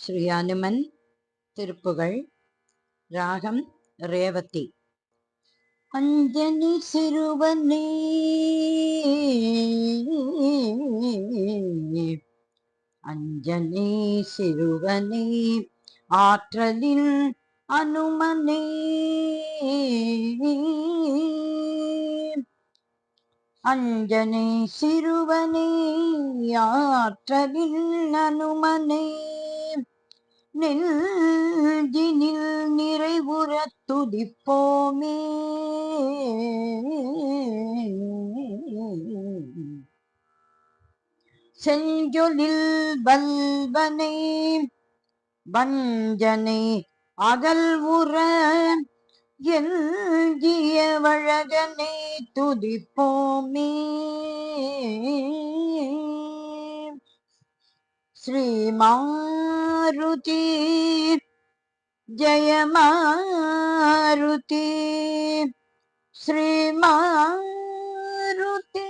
ஸ்ரீ அனுமன் திருப்புகழ். ராகம் ரேவதி. அஞ்சனி சிறுவனே அஞ்சனி சிறுவனே ஆற்றலில் அனுமனே அஞ்சனை சிறுவனே ஆற்றலில் அனுமனே நெஞ்சினில் நிறைவுறத் துதிப்போமே செஞ்சொலில் வல்வனை வஞ்சனை அகல்வுற எஞ்சிய வழகனை துதிப்போமே ஸ்ரீ மாருதி ஜெய மாருதி ஸ்ரீ மாருதி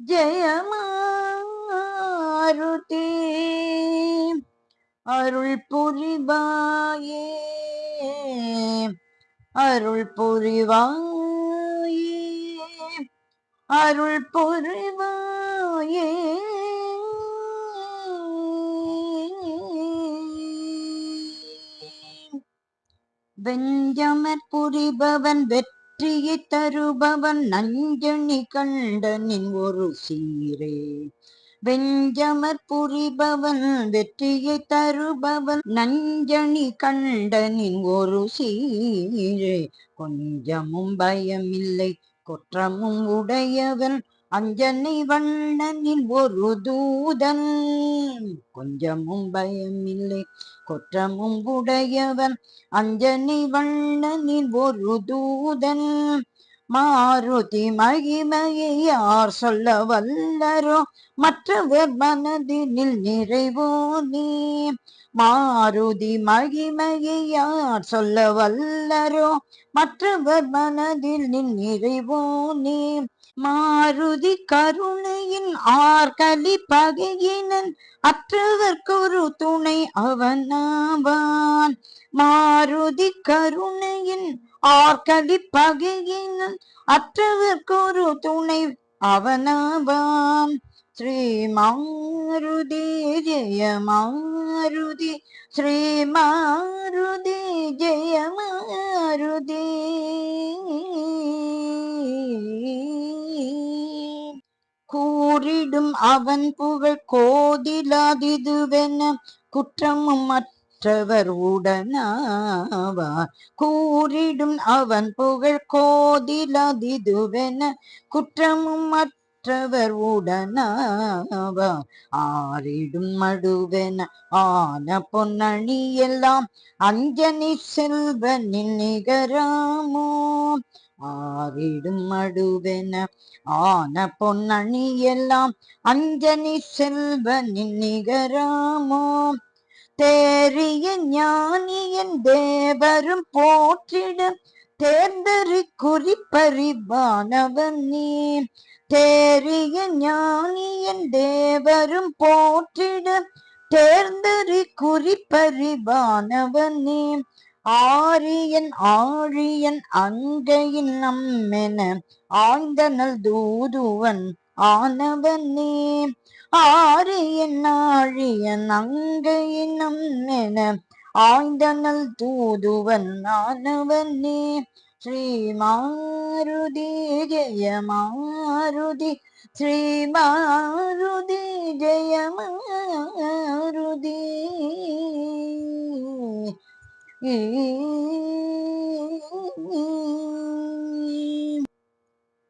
ஜெய மாருதி அருள் புரிவாயே அருள் புரிவாயே அருள் புரிவாயே வெஞ்சமற் புரிபவன் வெற்றியை தருபவன் நஞ்சணி கண்டனின் ஒரு சீரே வெஞ்சமற் புரிபவன் வெற்றியை தருபவன் நஞ்சணி கண்டனின் ஒரு சீரே கொஞ்சமும் பயமில்லை குற்றமும் உடையவன் அஞ்சனை வண்ணனின் ஒரு தூதன் கொஞ்சமும் பயமில்லை குற்றமும் உடையவன் அஞ்சனை வண்ணனின் ஒரு தூதன் மாருதி மகிமையை யார் சொல்ல வல்லரோ மற்றவர் மனதினில் நிறைவோ நீ மாருதி மகிமையை யார் சொல்ல வல்லரோ மற்றவர் மனதில் நிறைவோ நீ மாருதி கருணையின் ஆர்கலி பகையினன் அற்றவர்க்கொரு துணை அவனாவான் மாருதி கருணையின் ஆர்கலி பகையினன் அற்றவர்க்கொரு துணை அவனாவான் ஸ்ரீ மாருதி ஜெய மாருதி ஸ்ரீ மாருதி ஜெய மாருதி கூறிடும் அவன் புகழ் கோதிலாதிதுவென குற்றமும் மற்றவர் உடனாவார் கூறிடும் அவன் புகழ் கோதிலாதிதுவென குற்றமும் மற்றவர் உடனாவார் ஆறிடும் மடுவென ஆன பொன்னணி எல்லாம் அஞ்சனி செல்வனின் நிகராமோ ஆறிடும் மடுவென ஆன பொன்னணி எல்லாம் அஞ்சனி செல்வனின் நிகராமோ தேறிய ஞானியன் தேவரும் போற்றிட தேர்ந்தறி குறிப்பறிவானவன் நீ தேறிய ஞானியன் தேவரும் போற்றிட தேர்ந்தறி குறிப்பறிவானவன் நீ ஆரியன் ஆழியன் அங்கையின் நம்மென ஆய்ந்தனல் தூதுவன் ஆனவன் நீ ஆரியன் ஆழியன் அங்கையின் நம்மென ஆய்ந்தனல் தூதுவன் ஆனவன் நீ ஸ்ரீ மாருதி ஜெய மாருதி ஸ்ரீ மாருதி ஜெய மாருதி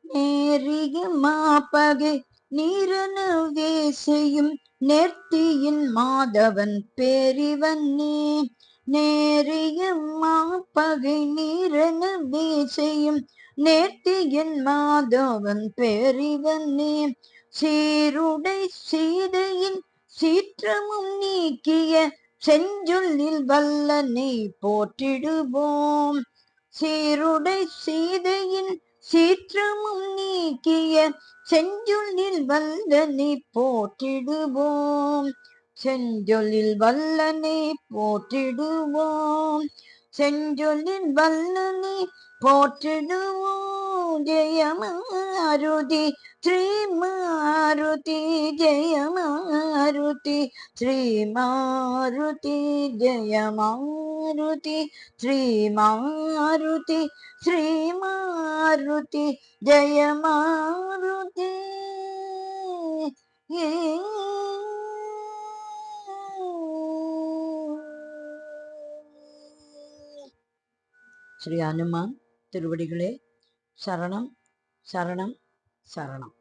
நேரிய மாப்பகை நீரனு வேசையும் நேர்த்தியின் மாதவன் பேரிவன் நீ நேரிய மாப்பகை நீரனு வேசையும் நேர்த்தியின் மாதவன் பேரிவன் நீ சீருடை சீதையின் சீற்றமும் நீக்கிய செஞ்சொல்லில் வல்லனை போற்றிடுவோம் சீருடை சீதையின் சீற்றமும் நீக்கிய செஞ்சொல்லில் வல்லனை போற்றிடுவோம் செஞ்சொல்லில் வல்லனை போற்றிடுவோம், செஞ்சொல்லில் வல்லனை போற்றிடுவோம். ஜெய மாருதி ஸ்ரீ மாருதி, ஜெய மாருதி ஸ்ரீ மாருதி, ஜெய மாருதி ஸ்ரீ மாருதி, ஸ்ரீ மாருதி ஜெய மாருதி. ஸ்ரீ அனுமான் திருவடிகளே சரணம் சரணம் சரணம்.